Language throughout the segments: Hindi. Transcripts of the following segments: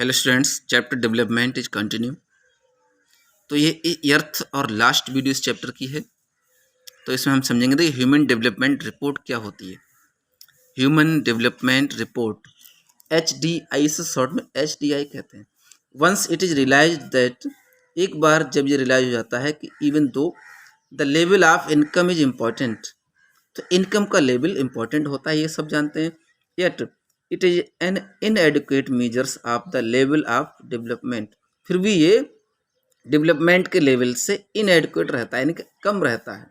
Hello students, chapter development is continue. तो ये अर्थ और लास्ट वीडियो इस चैप्टर की है। तो इसमें हम समझेंगे देखिए ह्यूमन डेवलपमेंट रिपोर्ट क्या होती है। ह्यूमन डेवलपमेंट रिपोर्ट HDI से शॉर्ट में HDI कहते हैं। Once it is realize that, एक बार जब ये रियलाइज हो जाता है कि even though the level of income is important, तो इनकम का लेवल इम्पॉर्टेंट होता है, ये सब जानते हैं। Yet it is an इनएडिक्वेट measures of the level of development, फिर भी ये डेवलपमेंट के लेवल से इनएडिक्वेट रहता है, यानी कि कम रहता है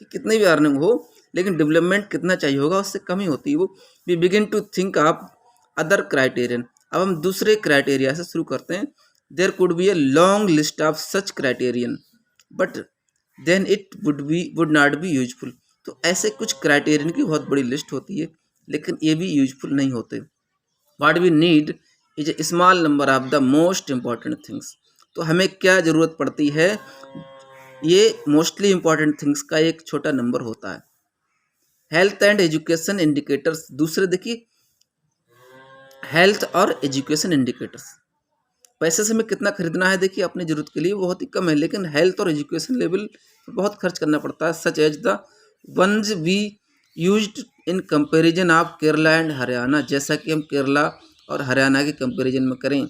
कि कितनी भी अर्निंग हो लेकिन डेवलपमेंट कितना चाहिए होगा उससे कम ही होती है वो। We begin to think of other criterion, अब हम दूसरे क्राइटेरिया से शुरू करते हैं। There could be a long list of such criterion but then it would not be useful, तो ऐसे कुछ क्राइटेरियन की बहुत बड़ी लिस्ट होती है लेकिन ये भी यूजफुल नहीं होते। What we need is a small number of the most important things, तो हमें क्या ज़रूरत पड़ती है, ये मोस्टली इम्पॉर्टेंट थिंग्स का एक छोटा नंबर होता है। हेल्थ एंड एजुकेशन इंडिकेटर्स, दूसरे देखिए हेल्थ और एजुकेशन इंडिकेटर्स, पैसे से हमें कितना खरीदना है देखिए अपनी ज़रूरत के लिए बहुत ही कम है, लेकिन हेल्थ और एजुकेशन लेवल पर बहुत खर्च करना पड़ता है। Such as the ones we used in comparison of Kerala and Haryana, जैसा कि हम केरला और हरियाणा के कंपैरिजन में करें।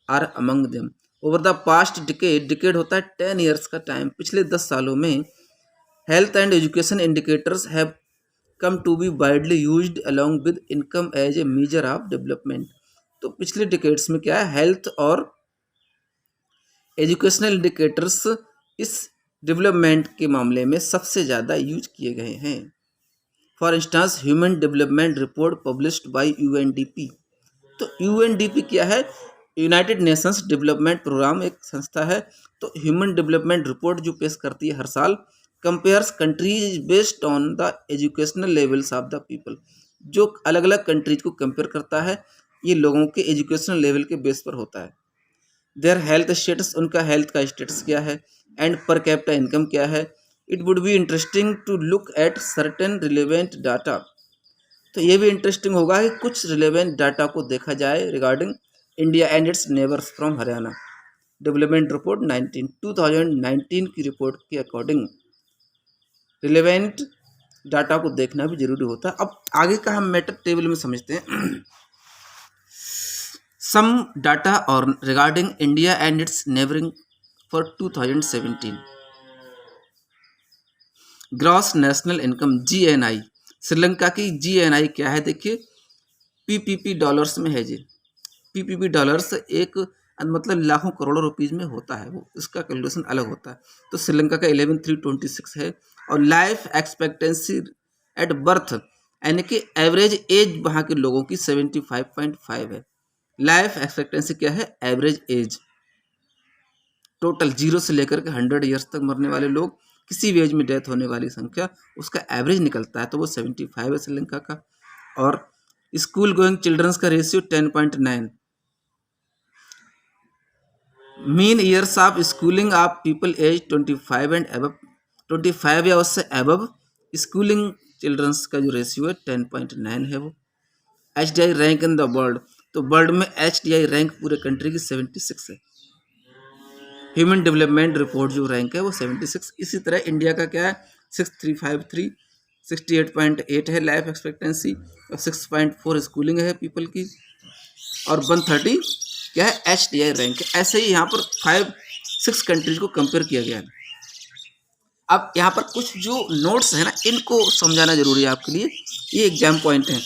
Are among them over the past decade, decade होता है 10 ईयर्स का टाइम, पिछले 10 सालों में health and education indicators have come to be widely used along with income as a measure of development. तो पिछले डिकेड्स में क्या है, हेल्थ और एजुकेशनल इंडिकेटर्स इस डेवलपमेंट के मामले में सबसे ज़्यादा यूज किए गए हैं। For instance human development report published by UNDP, तो UNDP क्या है, यूनाइटेड नेशंस डेवलपमेंट प्रोग्राम एक संस्था है। तो ह्यूमन डेवलपमेंट रिपोर्ट जो पेश करती है हर साल, compares countries based on the educational levels of the people, जो अलग अलग कंट्रीज को कंपेयर करता है, ये लोगों के एजुकेशनल लेवल के बेस पर होता है। देयर हेल्थ स्टेटस, उनका हेल्थ का स्टेटस क्या है, एंड पर कैपिटा इनकम क्या है। It would be interesting to look at certain relevant data, तो ये भी इंटरेस्टिंग होगा कि कुछ रिलेवेंट डाटा को देखा जाए regarding India and it's neighbours from Haryana. Development report 2019 की रिपोर्ट के अकॉर्डिंग रिलेवेंट डाटा को देखना भी जरूरी होता है। अब आगे का हम मैटर टेबल में समझते हैं। सम डाटा और regarding India and it's neighbouring for 2017। Gross national income GNI, Sri Lanka की GNI क्या है देखिए, PPP डॉलर्स में है जी। PPP डॉलर्स एक मतलब लाखों करोड़ों रुपीज़ में होता है, वो इसका कैलकुलेशन अलग होता है। तो श्रीलंका का 11,326 है। और लाइफ एक्सपेक्टेंसी एट बर्थ, यानी कि एवरेज एज वहाँ के लोगों की 75.5 है। लाइफ एक्सपेक्टेंसी क्या है, एवरेज एज, टोटल 0 से लेकर के 100 ईयर्स तक मरने वाले लोग, किसी भी एज में डेथ होने वाली संख्या, उसका एवरेज निकलता है, तो वो 75 है श्रीलंका का। और स्कूल गोइंग चिल्ड्रंस का रेशियो 10.9। Mean years of schooling of people age 25 and above, 25 या उससे अबव स्कूलिंग चिल्ड्रंस का जो रेशियो है 10.9 है वो। HDI rank in the world, तो वर्ल्ड में HDI रैंक पूरे कंट्री की 76 है। ह्यूमन डेवलपमेंट रिपोर्ट जो रैंक है वो 76। इसी तरह इंडिया का क्या है, 6353, 68.8 है लाइफ एक्सपेक्टेंसी, और 6.4 स्कूलिंग है पीपल की, और 130 क्या है, HDI रैंक है। ऐसे ही यहाँ पर 5-6 कंट्रीज को कंपेयर किया गया है। अब यहाँ पर कुछ जो नोट्स है ना, इनको समझाना जरूरी है आपके लिए, ये एग्जाम पॉइंट है।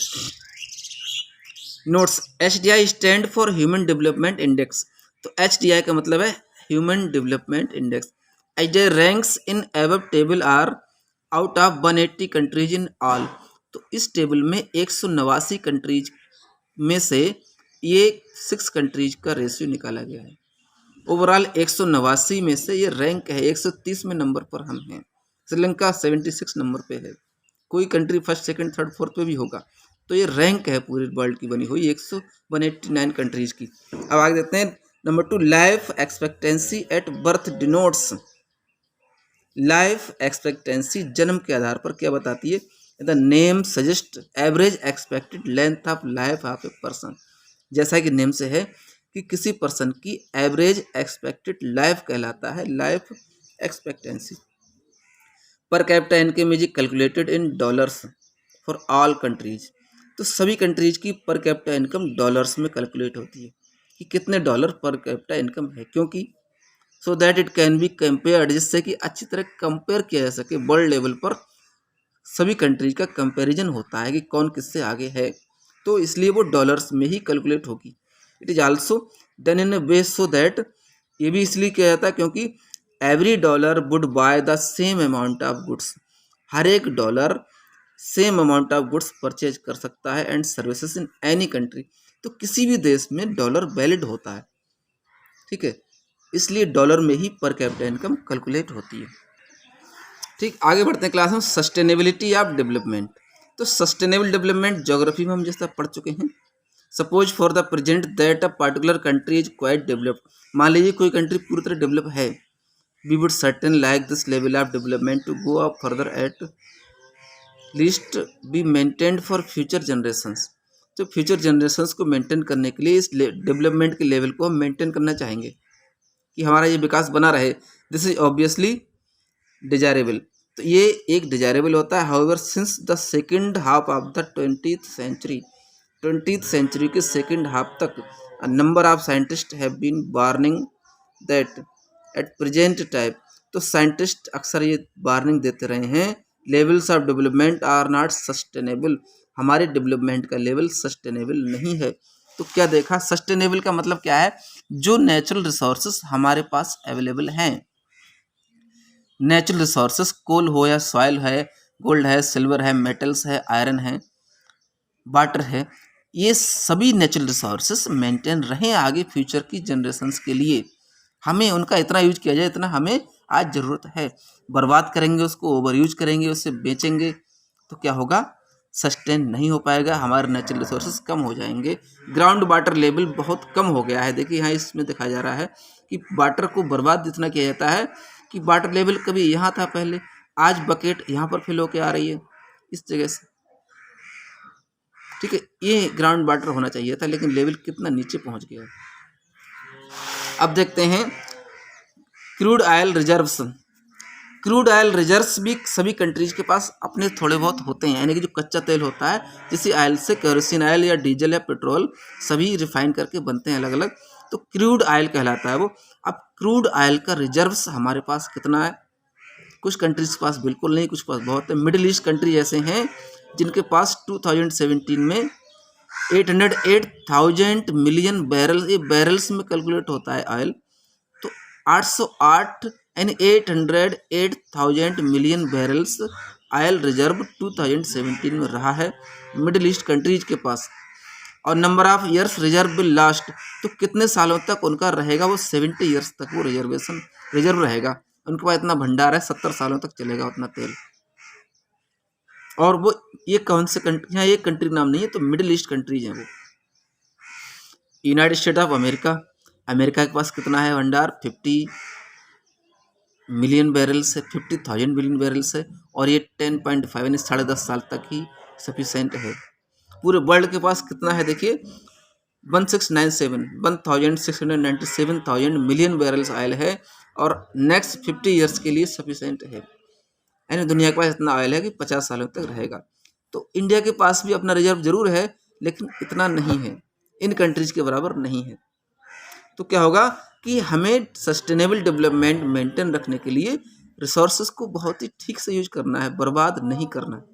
Notes, HDI stand for human development index, तो HDI का मतलब है human development index. HDI ranks in above table are out of 180 countries in all, तो इस टेबल में 189 कंट्रीज में से ये 6 कंट्रीज का रेशियो निकाला गया है। ओवरऑल 189 में से ये रैंक है, 130 में नंबर पर हम हैं। श्रीलंका 76 नंबर पे है, कोई country first second third fourth पे भी होगा। तो ये रैंक है पूरी वर्ल्ड की बनी हुई 189 कंट्रीज की। अब आगे देखते हैं number 2, life expectancy at birth denotes. Life expectancy जन्म के आधार पर क्या बताती है, the name suggest average expected length of life of a person, जैसा कि नेम से है कि किसी पर्सन की एवरेज एक्सपेक्टेड लाइफ कहलाता है, लाइफ एक्सपेक्टेंसी। पर capita income is calculated in dollars for all countries. तो सभी कंट्रीज की पर कैपिटा इनकम डॉलर्स में कैलकुलेट होती है कि कितने डॉलर पर कैपिटा इनकम है, क्योंकि so that it can be compared, जिससे कि अच्छी तरह कंपेयर किया जा सके। वर्ल्ड लेवल पर सभी कंट्रीज का कंपैरिजन होता है कि कौन किससे आगे है, तो इसलिए वो डॉलर्स में ही कैलकुलेट होगी। It is also done in a way so that, ये भी इसलिए किया जाता है क्योंकि every dollar would buy the same amount of goods. हर एक dollar same amount of goods purchase कर सकता है and services in any country. तो किसी भी देश में डॉलर वैलिड होता है, ठीक है, इसलिए डॉलर में ही पर कैपिटा इनकम कैलकुलेट होती है। ठीक, आगे बढ़ते हैं क्लास में। Sustainability of development. तो सस्टेनेबल डेवलपमेंट ज्योग्राफी में हम जैसा पढ़ चुके हैं। Suppose for the present that a particular country is quite developed. मान लीजिए कोई कंट्री पूरी तरह डेवलप है, we would certain like this level of development to go up further at least be maintained for future generations. तो फ्यूचर जनरेशंस को मेंटेन करने के लिए इस डेवलपमेंट के लेवल को हम मेंटेन करना चाहेंगे कि हमारा ये विकास बना रहे। This is obviously desirable. तो ये एक डिजायरेबल होता है। However since the second half of the 20th century के सेकेंड हाफ तक a number of scientist have been warning that at present time. तो साइंटिस्ट अक्सर ये वार्निंग देते रहे हैं, levels of development are not sustainable. हमारे डेवलपमेंट का लेवल सस्टेनेबल नहीं है। तो क्या देखा, सस्टेनेबल का मतलब क्या है, जो नेचुरल रिसोर्सेस हमारे पास अवेलेबल हैं, नेचुरल रिसोर्सेस कोल हो या सॉइल है, गोल्ड है, सिल्वर है, मेटल्स है, आयरन है, वाटर है, ये सभी नेचुरल रिसोर्सेस मेंटेन रहें आगे फ्यूचर की जनरेशंस के लिए। हमें उनका इतना यूज किया जाए इतना हमें आज ज़रूरत है। बर्बाद करेंगे उसको, ओवर यूज करेंगे, उससे बेचेंगे, तो क्या होगा, सस्टेन नहीं हो पाएगा, हमारे नेचुरल रिसोर्सेज कम हो जाएंगे। ग्राउंड वाटर लेवल बहुत कम हो गया है। देखिए यहाँ इसमें दिखाया जा रहा है कि वाटर को बर्बाद इतना किया जाता है कि वाटर लेवल कभी यहाँ था पहले, आज बकेट यहाँ पर फिल होके आ रही है इस जगह से, ठीक है। ये ग्राउंड वाटर होना चाहिए था, लेकिन लेवल कितना नीचे पहुँच गया। अब देखते हैं crude oil reserves. Crude oil reserves भी सभी कंट्रीज के पास अपने थोड़े बहुत होते हैं, यानी कि जो कच्चा तेल होता है, जिस ऑयल से केरोसिन ऑयल या डीजल या पेट्रोल सभी रिफाइन करके बनते हैं अलग अलग, तो क्रूड ऑयल कहलाता है वो। अब क्रूड ऑयल का रिजर्व्स हमारे पास कितना है, कुछ कंट्रीज के पास बिल्कुल नहीं, कुछ पास बहुत है। मिडिल ईस्ट कंट्री ऐसे हैं जिनके पास 2017 में 808,000 मिलियन बैरल, ये बैरल्स में कैलकुलेट होता है ऑयल, तो 808 यानी 808,000 मिलियन बैरल्स ऑयल रिजर्व 2017 में रहा है मिडिल ईस्ट कंट्रीज के पास। और number of years reserve will last, तो कितने सालों तक उनका रहेगा, वो 70 ईयर्स तक वो रिजर्व रहेगा। उनके पास इतना भंडार है, 70 सालों तक चलेगा उतना तेल। और वो ये कौन से कंट्री, यहाँ एक कंट्री नाम नहीं है, तो मिडिल ईस्ट कंट्रीज हैं वो। United state of America, America के पास कितना है भंडार, 50 मिलियन बैरल्स है, 50,000 मिलियन बैरल्स है, और ये 10.5 यानी 10.5 साल तक ही सफिशेंट है। पूरे वर्ल्ड के पास कितना है देखिए, 1697 मिलियन बैरल्स ऑयल है, और नेक्स्ट 50 ईयर्स के लिए सफिशेंट है। यानी दुनिया के पास इतना ऑयल है कि 50 सालों तक रहेगा। तो इंडिया के पास भी अपना रिजर्व जरूर है, लेकिन इतना नहीं है, इन कंट्रीज के बराबर नहीं है। तो क्या होगा कि हमें सस्टेनेबल डेवलपमेंट मेंटेन रखने के लिए रिसोर्सेज को बहुत ही ठीक से यूज करना है, बर्बाद नहीं करना है।